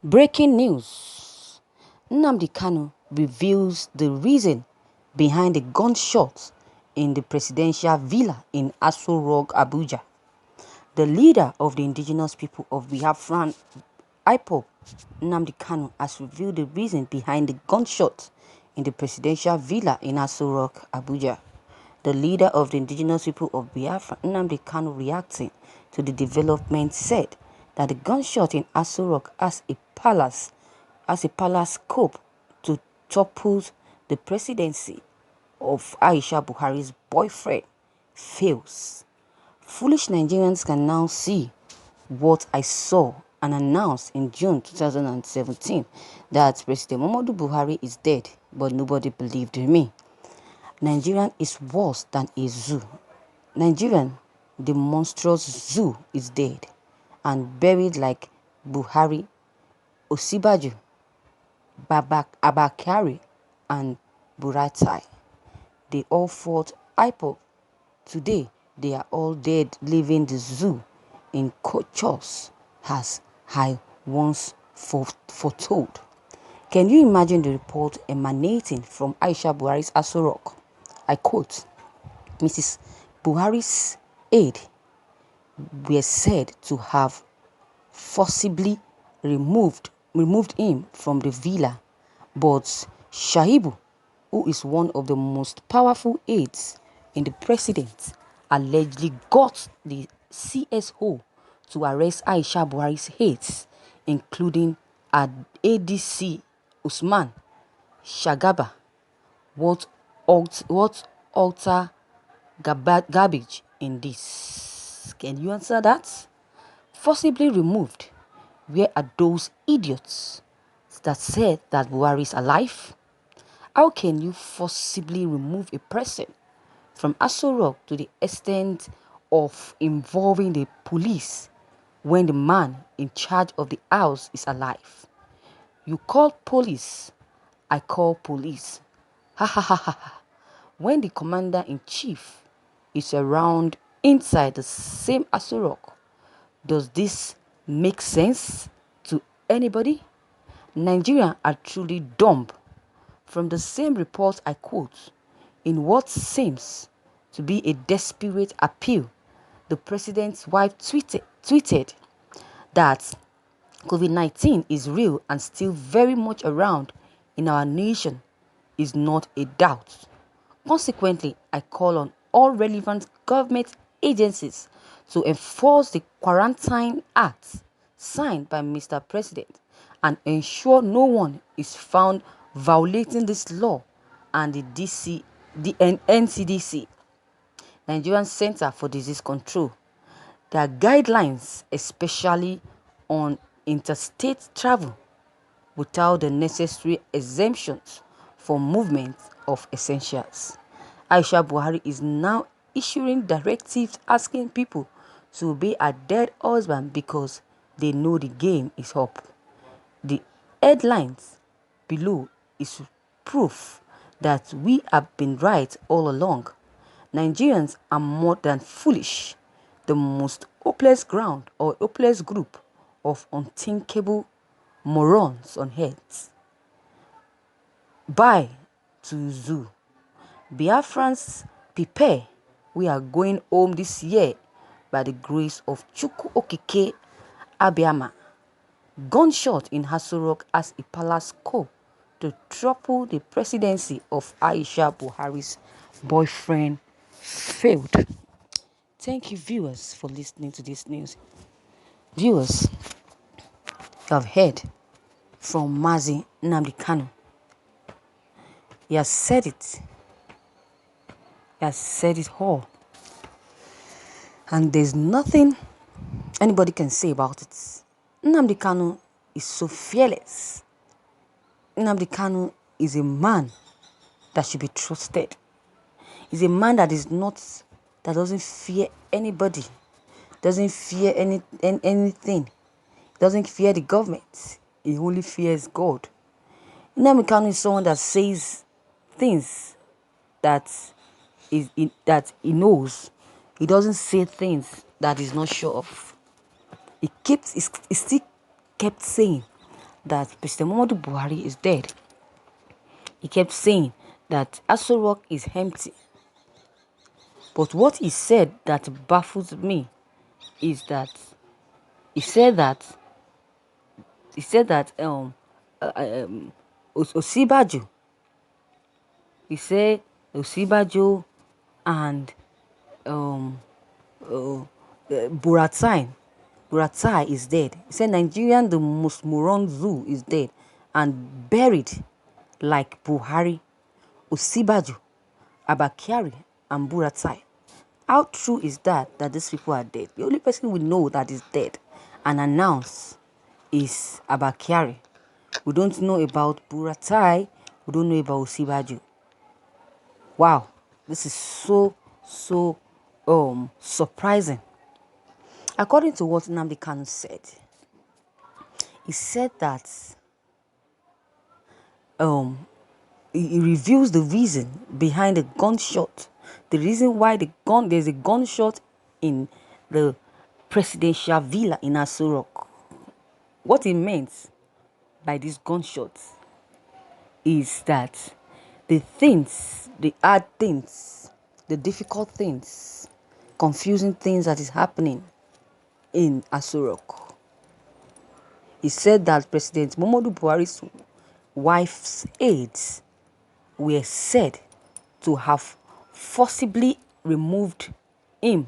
Breaking news. Nnamdi Kanu reveals the reason behind the gunshot in the presidential villa in Aso Rock, Abuja. The leader of the indigenous people of Biafran IPOB, Nnamdi Kanu, has revealed the reason behind the gunshot in the presidential villa in Aso Rock, Abuja. The leader of the indigenous people of Biafra, Nnamdi Kanu, reacting to the development, said that the gunshot in Aso Rock has a palace scope to topple the presidency of Aisha Buhari's boyfriend fails. Foolish Nigerians can now see what I saw and announced in June 2017 that President Muhammadu Buhari is dead, but nobody believed in me. Nigerian is worse than a zoo. Nigerian, the monstrous zoo, is dead and buried like Buhari, Osibaju, Abakari, and Buratai. They all fought IPOB. Today, they are all dead, leaving the zoo in chaos, as I once foretold. Can you imagine the report emanating from Aisha Buhari's Aso Rock? I quote, Mrs. Buhari's aide were said to have forcibly removed him from the villa, but Shaibu, who is one of the most powerful aides in the president, allegedly got the CSO to arrest Aisha Buhari's aides, including ADC Usman Shagaba. What alter garbage in this? Can you answer that? Forcibly removed. Where are those idiots that said that Buhari is alive? How can you forcibly remove a person from Aso Rock to the extent of involving the police when the man in charge of the house is alive? You call police, I call police. Ha ha ha ha ha. When the commander-in-chief is around inside the same Aso Rock, does this make sense to anybody? Nigerians are truly dumb. From the same report I quote, in what seems to be a desperate appeal, the president's wife tweeted that COVID-19 is real and still very much around in our nation is not a doubt. Consequently, I call on all relevant government agencies to enforce the Quarantine Act signed by Mr. President and ensure no one is found violating this law and the NCDC, Nigerian Center for Disease Control. Their guidelines, especially on interstate travel, without the necessary exemptions for movement of essentials. Aisha Buhari is now issuing directives asking people to obey her dead husband because they know the game is up. The headlines below is proof that we have been right all along. Nigerians are more than foolish. The most hopeless ground or hopeless group of unthinkable morons on earth. Bye to zoo. Biafrans, prepare. We are going home this year by the grace of Chukwu Okike Abiama. Gunshot in Aso Rock as a palace coup to topple the presidency of Aisha Buhari's boyfriend failed. Thank you, viewers, for listening to this news. Viewers, you have heard from Mazi Nnamdi Kanu. He has said it. He has said it all. And there's nothing anybody can say about it. Nnamdi Kanu is so fearless. Nnamdi Kanu is a man that should be trusted. He's a man that doesn't fear anybody, doesn't fear anything, doesn't fear the government. He only fears God. Nnamdi Kanu is someone that says things that he knows. He doesn't say things that he's not sure of. He still kept saying that President Muhammadu Buhari is dead. He kept saying that Aso Rock is empty. But what he said that baffles me is that he said that Osibajo, he said Osibajo and Buratai is dead. He said Nigerian, the most moron zoo, is dead and buried like Buhari, Osibajo, Abakiari, and Buratai. How true is that these people are dead? The only person we know that is dead and announced is Abakiari. We don't know about Buratai. We don't know about Osibajo. Wow, this is so surprising. According to what Nnamdi Kanu said, he said that he reveals the reason behind the gunshot, the reason why there's a gunshot in the presidential villa in Aso Rock. What he meant by this gunshot is that the hard things, the difficult things, confusing things that is happening in Aso Rock. He said that President Muhammadu Buhari's wife's aides were said to have forcibly removed him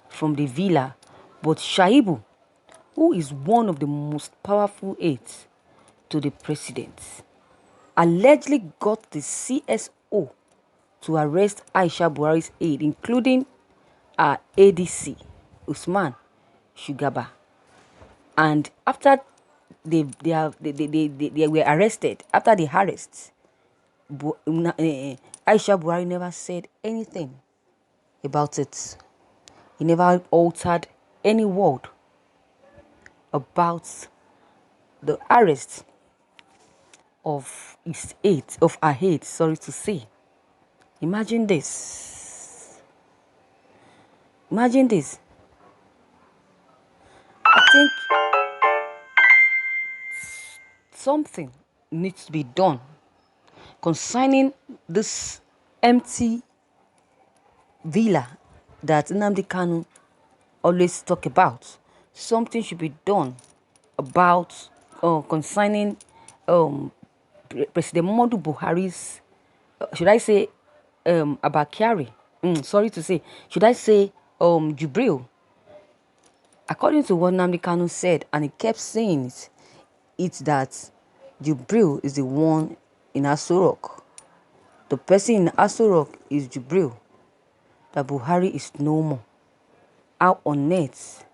from the villa, but Shaibu, who is one of the most powerful aides to the president, allegedly got the CSO to arrest Aisha Buhari's aide, including her ADC, Usman Shugaba. And after they were arrested, after the arrest, Aisha Buhari never said anything about it. He never altered any word about the arrest of her aide, sorry to say. Imagine this. Imagine this. I think something needs to be done concerning this empty villa that Nnamdi Kanu always talk about. Something should be done about concerning President Muhammadu Buhari's, should I say Abakiari? Sorry to say, should I say Jubril? According to what Nnamdi Kanu said, and he kept saying it's that Jubril is the one in Aso Rock. The person in Aso Rock is Jubril. That Buhari is no more. How on earth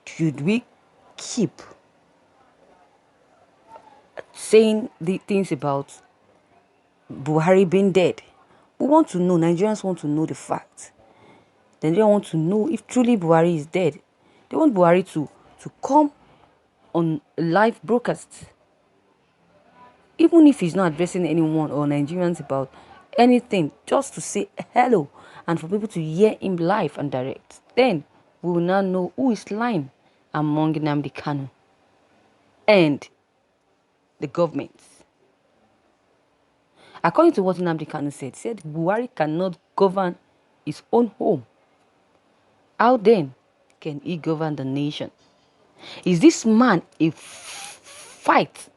should we keep saying the things about Buhari being dead? We want to know, Nigerians want to know the fact. Then they want to know if truly Buhari is dead. They want Buhari to come on a live broadcast. Even if he's not addressing anyone or Nigerians about anything, just to say hello and for people to hear him live and direct. Then we will now know who is lying among Nnamdi Kanu and the government. According to what Nnamdi Kanu said Buhari cannot govern his own home. How then can he govern the nation? Is this man a fight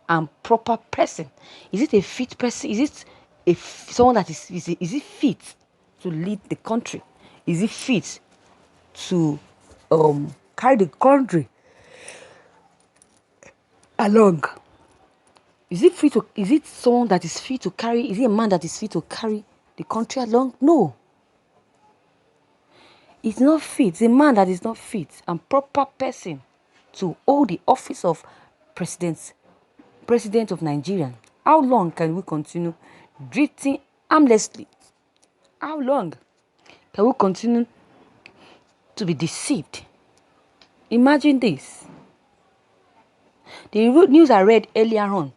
and proper person? Is it a fit person? Is it someone that is it fit to lead the country? Is it fit to carry the country along? Is it someone that is fit to carry? Is it a man that is fit to carry the country along? No. It's not fit. It's a man that is not fit and proper person to hold the office of president of Nigeria. How long can we continue drifting aimlessly? How long can we continue to be deceived? Imagine this. The news I read earlier on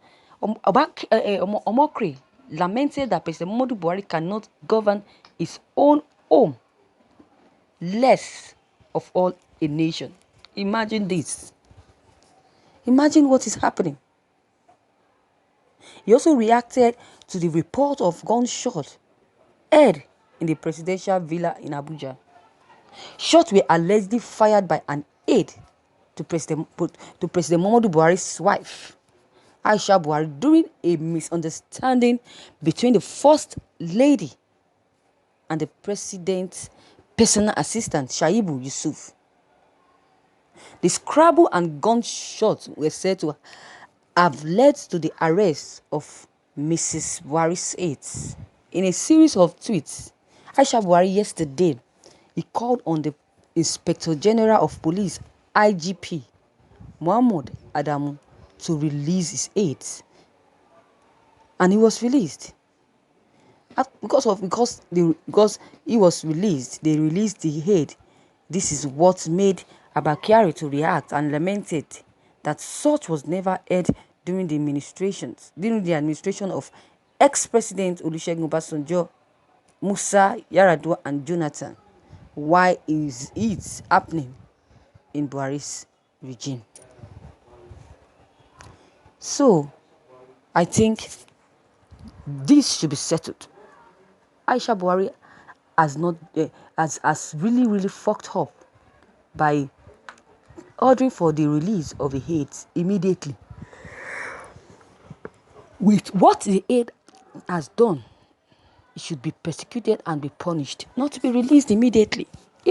about Omokri lamented that President Muhammadu Buhari cannot govern his own home, less of all a nation. Imagine this. Imagine what is happening. He also reacted to the report of gunshot heard in the presidential villa in Abuja. Shots were allegedly fired by an aide to President Muhammadu Buhari's wife, Aisha Buhari, during a misunderstanding between the First Lady and the President's personal assistant, Shaibu Yusuf. The scrabble and gunshots were said to have led to the arrest of Mrs. Buhari's aides. In a series of tweets, Aisha Buhari yesterday, he called on the Inspector General of Police, IGP, Muhammad Adamu, to release his aides. And he was released. Because he was released, they released the head. This is what made Abakari to react and lamented that such was never heard during the administration of ex-president Olusegun Obasanjo, Musa Yar'Adua and Jonathan. Why is it happening in Buhari's regime? So, I think this should be settled. Aisha Buhari has really fucked up by ordering for the release of the aides immediately. With what the aide has done, it should be persecuted and be punished, not to be released immediately.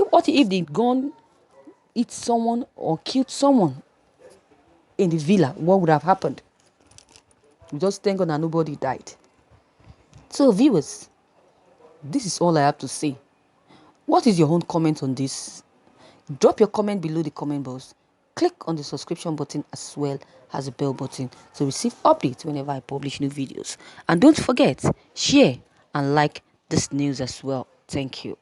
What if the gun hit someone or killed someone in the villa? What would have happened? We just thank God that nobody died. So viewers, this is all I have to say. What is your own comment on this? Drop your comment below the comment box. Click on the subscription button as well as the bell button to receive updates whenever I publish new videos. And don't forget, share and like this news as well. Thank you.